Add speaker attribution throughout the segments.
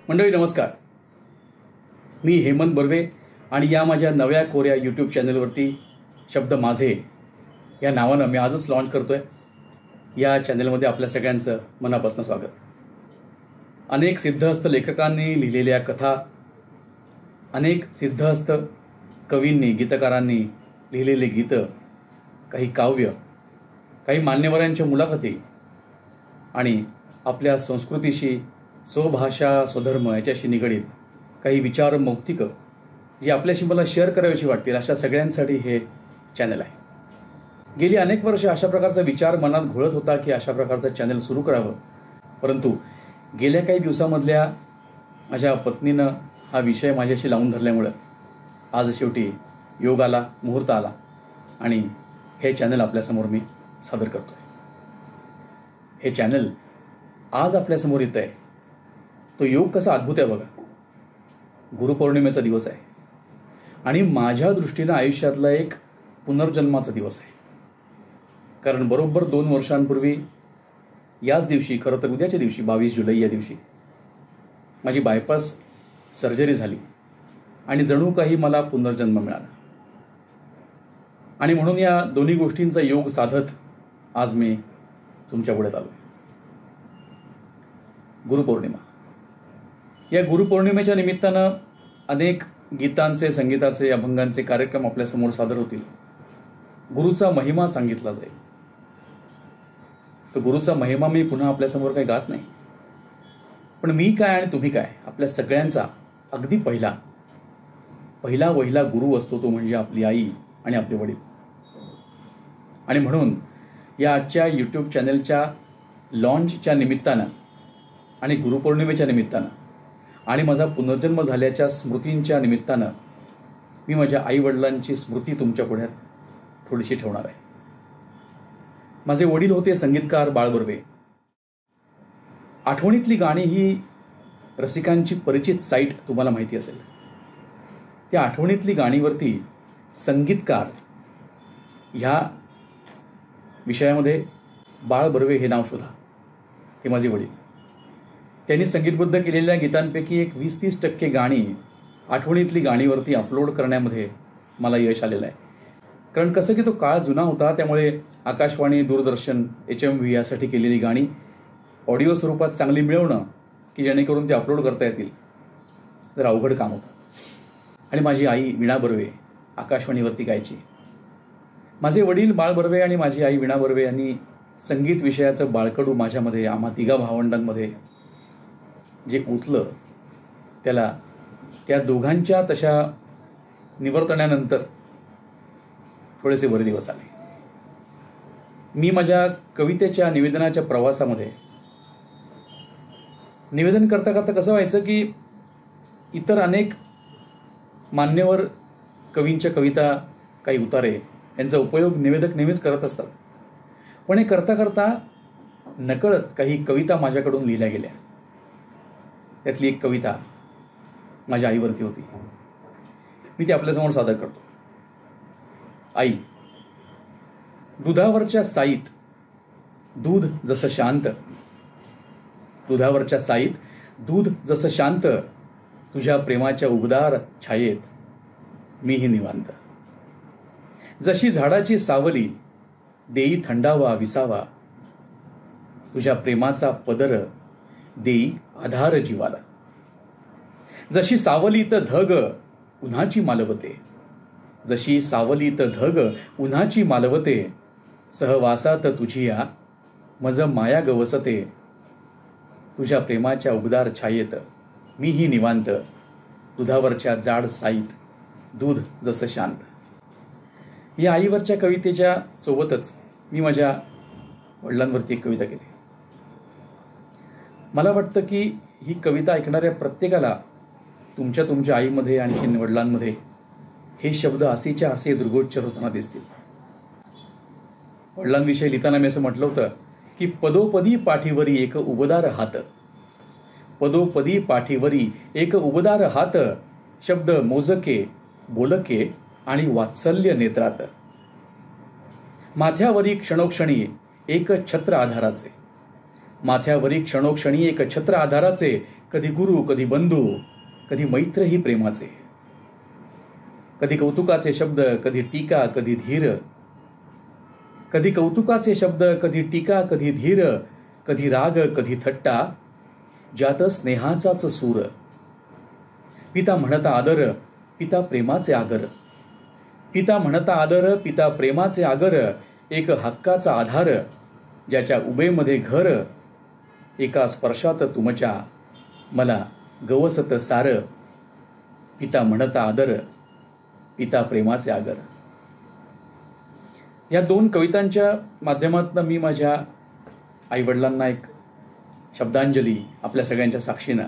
Speaker 1: मंडळी नमस्कार. मी हेमंत बर्वे आणि या माझ्या नव्या कोऱ्या यूट्यूब चॅनलवरती शब्द माझे या नावानं मी आजच लॉन्च करतोय. या चॅनलमध्ये आपल्या सगळ्यांचं मनापासून स्वागत. अनेक सिद्धहस्त लेखकांनी लिहिलेल्या कथा, अनेक सिद्धहस्त कवींनी गीतकारांनी लिहिलेले गीतं, काही काव्य, काही मान्यवरांच्या मुलाखती आणि आपल्या संस्कृतीशी, स्वभाषा, स्वधर्म याच्याशी निगडीत काही विचार मौक्तिक जी आपल्याशी मला शेअर करावीशी वाटतील अशा सगळ्यांसाठी हे चॅनल आहे. गेली अनेक वर्ष अशा प्रकारचा विचार मनात घोळत होता की अशा प्रकारचं चॅनल सुरू करावं, परंतु गेल्या काही दिवसामधल्या माझ्या पत्नीनं हा विषय माझ्याशी लावून धरल्यामुळं आज शेवटी योग आला, मुहूर्त आला आणि हे चॅनल आपल्यासमोर मी सादर करतोय. हे चॅनल आज आपल्यासमोर येत आहे तो योग कसा अद्भुत आहे बघा. गुरुपौर्णिमेचा दिवस आहे आणि माझ्या दृष्टीनं आयुष्यातला एक पुनर्जन्माचा दिवस आहे. कारण बरोबर 2 वर्षांपूर्वी याच दिवशी, खरं तर उद्याच्या दिवशी 22 जुलै या दिवशी माझी बायपास सर्जरी झाली आणि जणू काही मला पुनर्जन्म मिळाला. आणि म्हणून या दोन्ही गोष्टींचा योग साधत आज मी तुमच्या पुढे आलो. गुरुपौर्णिमा. या गुरुपौर्णिमेच्या निमित्तानं अनेक गीतांचे, संगीताचे, अभंगांचे कार्यक्रम आपल्यासमोर सादर होतील. गुरुचा महिमा सांगितला जाईल. तर गुरुचा महिमा मी पुन्हा आपल्यासमोर काही गात नाही, पण मी काय आणि तुम्ही काय, आपल्या सगळ्यांचा अगदी पहिला वहिला गुरु असतो तो म्हणजे आपली आई आणि आपले वडील. आणि म्हणून या आजच्या यूट्यूब चॅनलच्या लॉन्चच्या निमित्तानं आणि गुरुपौर्णिमेच्या निमित्तानं आणि माझा पुनर्जन्म झाल्याच्या स्मृतींच्या निमित्तानं मी माझ्या आईवडिलांची स्मृती तुमच्या पुढ्यात थोडीशी ठेवणार आहे. माझे वडील होते संगीतकार बाळ बर्वे. आठवणीतली गाणी ही रसिकांची परिचित साईट तुम्हाला माहिती असेल. त्या आठवणीतली गाणीवरती संगीतकार ह्या विषयामध्ये बाळ बर्वे हे नाव शोधा. ते माझे वडील. त्यांनी संगीतबद्ध केलेल्या गीतांपैकी एक 20-30% गाणी आठवणीतली गाणीवरती अपलोड करण्यामध्ये मला यश आलेलं आहे. कारण कसं की तो काळ जुना होता, त्यामुळे आकाशवाणी, दूरदर्शन, HMV यासाठी केलेली गाणी ऑडिओ स्वरूपात चांगली मिळवणं की जेणेकरून ते अपलोड करता येतील जर अवघड काम होतं. आणि माझी आई वीणा बर्वे आकाशवाणीवरती गायची. माझे वडील बाळ बर्वे आणि माझी आई वीणा बर्वे यांनी संगीत विषयाचं बाळकडू माझ्यामध्ये, आम्हा तिघा भावंडांमध्ये जे उतलं त्याला त्या दोघांच्या तशा निवर्तण्यानंतर थोडेसे बरे दिवस आले. मी माझ्या कवितेच्या निवेदनाच्या प्रवासामध्ये निवेदन करता करता कसं व्हायचं की इतर अनेक मान्यवर कवींच्या कविता, काही उतारे यांचा उपयोग निवेदक नेहमीच करत असतात, पण हे करता करता नकळत काही कविता माझ्याकडून लिहिल्या गेल्या. त्यातली एक कविता माझ्या आईवरती होती. मी ती आपल्यासमोर सादर करतो. आई. दुधावरच्या साईत दूध जसं शांत, दुधावरच्या साईत दूध जसं शांत, तुझ्या प्रेमाच्या उबदार छायेत मीही निवांत. जशी झाडाची सावली देई थंडावा विसावा, तुझ्या प्रेमाचा पदर देई आधार जीवाला. जशी सावलीत धग उन्हाची मालवते, जशी सावलीत धग उन्हाची मालवते, सहवासात तुझिया मज माया गवसते, तुझ्या प्रेमाच्या उबदार छायेत मीही निवांत, दुधावरच्या जाड साईत दूध जसं शांत. या आईवरच्या कवितेच्या सोबतच मी माझ्या वडिलांवरती एक कविता केली. मला वाटतं की ही कविता ऐकणाऱ्या प्रत्येकाला तुमच्या आईमध्ये आणि वडिलांमध्ये हे शब्द असेच्या असे दुर्गोच्चार होताना दिसतील. वडिलांविषयी लिहिताना मी असं म्हटलं होतं की पदोपदी पाठीवरी एक उबदार हात, पदोपदी पाठीवरी एक उबदार हात, शब्द मोजके बोलके आणि वात्सल्य नेत्रात, माथ्यावरी क्षणोक्षणी एक छत्र आधाराचे, माथ्यावरी क्षणोक्षणी एक छत्र आधाराचे, कधी गुरु कधी बंधू, कधी मैत्र ही प्रेमाचे. कधी कौतुकाचे शब्द, कधी टीका कधी धीर, कधी कौतुकाचे शब्द, कधी टीका कधी धीर, कधी राग कधी थट्टा, ज्यात स्नेहाचाच सूर. पिता म्हणता आदर, पिता प्रेमाचे आगर. पिता म्हणता आदर, पिता प्रेमाचे आगर. एक हक्काचा आधार, ज्याच्या उभेमध्ये घर. एका स्पर्शात तुमच्या मला गवसत सार. पिता म्हणता आदर, पिता प्रेमाचे आगर. या 2 कवितांच्या माध्यमातून मी माझ्या आईवडिलांना एक शब्दांजली आपल्या सगळ्यांच्या साक्षीनं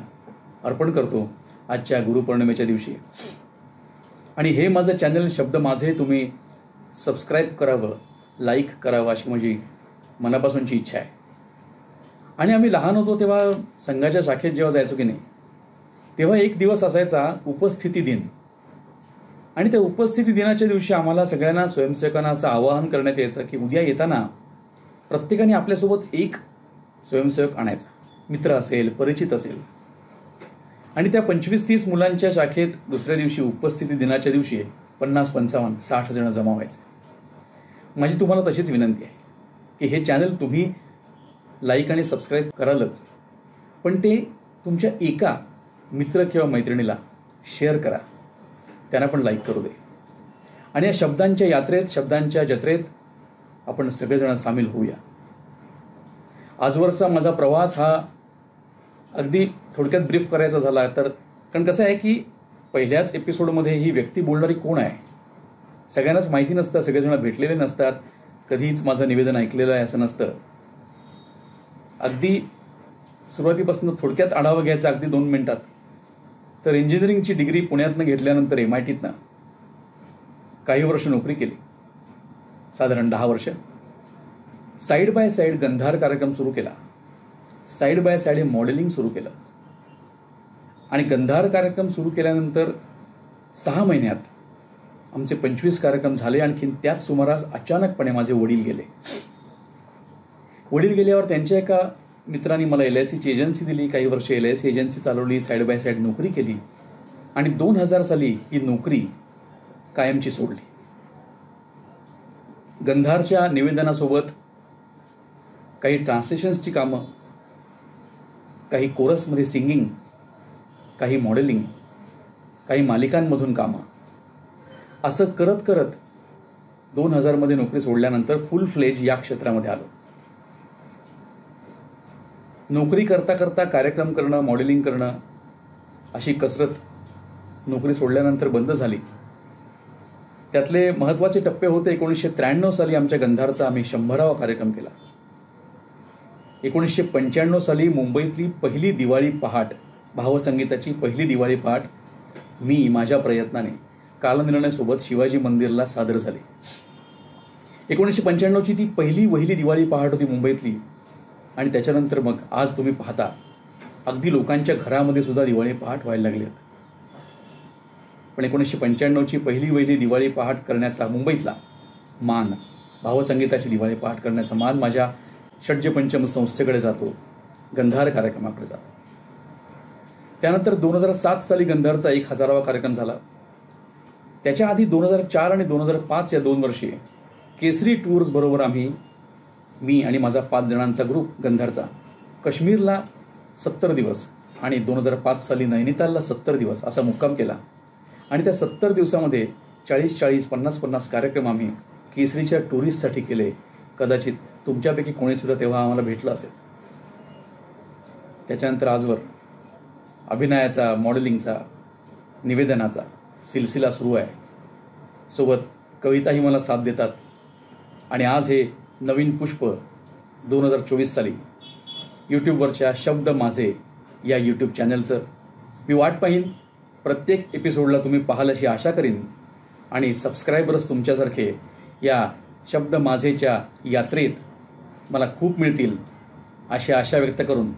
Speaker 1: अर्पण करतो आजच्या गुरुपौर्णिमेच्या दिवशी. आणि हे माझं चॅनल शब्द माझे तुम्ही सबस्क्राईब करावं, लाईक करावं अशी माझी मनापासूनची इच्छा आहे. आणि आम्ही लहान होतो तेव्हा संघाच्या शाखेत जेव्हा जायचो की नाही, तेव्हा एक दिवस असायचा उपस्थिती दिन. आणि त्या उपस्थिती दिनाच्या दिवशी आम्हाला सगळ्यांना स्वयंसेवकांना असं आवाहन करण्यात यायचं की उद्या येताना प्रत्येकाने आपल्यासोबत एक स्वयंसेवक आणायचा, मित्र असेल, परिचित असेल. आणि त्या 25-30 मुलांच्या शाखेत दुसऱ्या दिवशी उपस्थिती दिनाच्या दिवशी 50-55-60 जण जमा व्हायचे. माझी तुम्हाला तशीच विनंती आहे की हे चॅनल तुम्ही लाईक आणि सबस्क्राईब करालच, पण ते तुमच्या एका मित्र किंवा मैत्रिणीला शेअर करा, त्यांना पण लाईक करू दे. आणि या शब्दांच्या यात्रेत, शब्दांच्या जत्रेत आपण सगळेजण सामील होऊया. आजवरचा माझा प्रवास हा अगदी थोडक्यात ब्रीफ करायचा झाला तर, कारण कसं आहे की पहिल्याच एपिसोडमध्ये ही व्यक्ती बोलणारी कोण आहे सगळ्यांनाच माहिती नसतं, सगळेजण भेटलेले नसतात, कधीच माझं निवेदन ऐकलेलं आहे असं नसतं. अगदी सुरुवातीपासून थोडक्यात आढावा घ्यायचा अगदी 2 मिनिटात तर इंजिनिअरिंगची डिग्री पुण्यातनं घेतल्यानंतर MITतनं काही वर्ष नोकरी केली, साधारण 10 वर्ष. साईड बाय साईड गंधार कार्यक्रम सुरू केला, साईड बाय साईड मॉडेलिंग सुरू केलं. आणि गंधार कार्यक्रम सुरू केल्यानंतर 6 महिन्यात आमचे 25 कार्यक्रम झाले. आणखीन त्याच सुमारास अचानकपणे माझे वडील गेले. वडील गेल्यावर त्यांच्या एका मित्रांनी मला LICची एजन्सी दिली, काही वर्ष LIC एजन्सी चालवली, साईड बाय साईड नोकरी केली. आणि 2000 साली ही नोकरी कायमची सोडली. गंधारच्या निवेदनासोबत काही ट्रान्सलेशन्सची कामं, काही कोरसमध्ये सिंगिंग, काही मॉडेलिंग, काही मालिकांमधून कामं, असं करत करत 2000 मध्ये नोकरी सोडल्यानंतर फुल फ्लेज या क्षेत्रामध्ये आलो. नोकरी करता करता कार्यक्रम करणं, मॉडेलिंग करणं अशी कसरत नोकरी सोडल्यानंतर बंद झाली. त्यातले महत्त्वाचे टप्पे होते 1993 साली आमच्या गंधारचा आम्ही 100वा कार्यक्रम केला. 1995 साली मुंबईतली पहिली दिवाळी पहाट, भावसंगीताची पहिली दिवाळी पहाट मी माझ्या प्रयत्नाने कालनिर्णयसोबत शिवाजी मंदिरला सादर झाली. 1995ची ती पहिली वहिली दिवाळी पहाट होती मुंबईतली. आणि त्याच्यानंतर मग आज तुम्ही पाहता अगदी लोकांच्या घरामध्ये सुद्धा दिवाळी पहाट व्हायला लागली आहेत. पण 1995ची पहिली वहिली दिवाळी पहाट करण्याचा मुंबईतला मान, भावसंगीताची दिवाळी पहाट करण्याचा मान माझ्या षड्जपंचम संस्थेकडे जातो, गंधार कार्यक्रमाकडे जातो. त्यानंतर 2007 साली गंधारचा 1000वा कार्यक्रम झाला. त्याच्या आधी 2004 आणि 2005 या 2 वर्षे केसरी टूर्स बरोबर मी आणि माझा 5 जणांचा ग्रुप गंधारचा काश्मीरला 70 दिवस आणि 2005 साली नैनितालला 70 दिवस असा मुक्काम केला. आणि त्या 70 दिवसामध्ये 40-40, 50-50 कार्यक्रम आम्ही केसरीच्या टुरिस्टसाठी केले. कदाचित तुमच्यापैकी कोणी सुद्धा तेव्हा आम्हाला भेटलं असेल. त्याच्यानंतर आजवर अभिनयाचा, मॉडेलिंगचा, निवेदनाचा सिलसिला सुरू आहे. सोबत कविताही मला साथ देतात. आणि आज हे नवीन पुष्प 2024 साली यूट्यूबवरच्या शब्द माझे या यूट्यूब चॅनलचं मी वाट पाहीन. प्रत्येक एपिसोडला तुम्ही पाहाल अशी आशा करीन. आणि सबस्क्रायबर्स तुमच्यासारखे या शब्द माझेच्या यात्रेत मला खूप मिळतील अशी आशा व्यक्त करून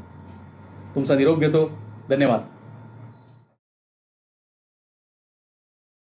Speaker 1: तुमचा निरोप घेतो. धन्यवाद.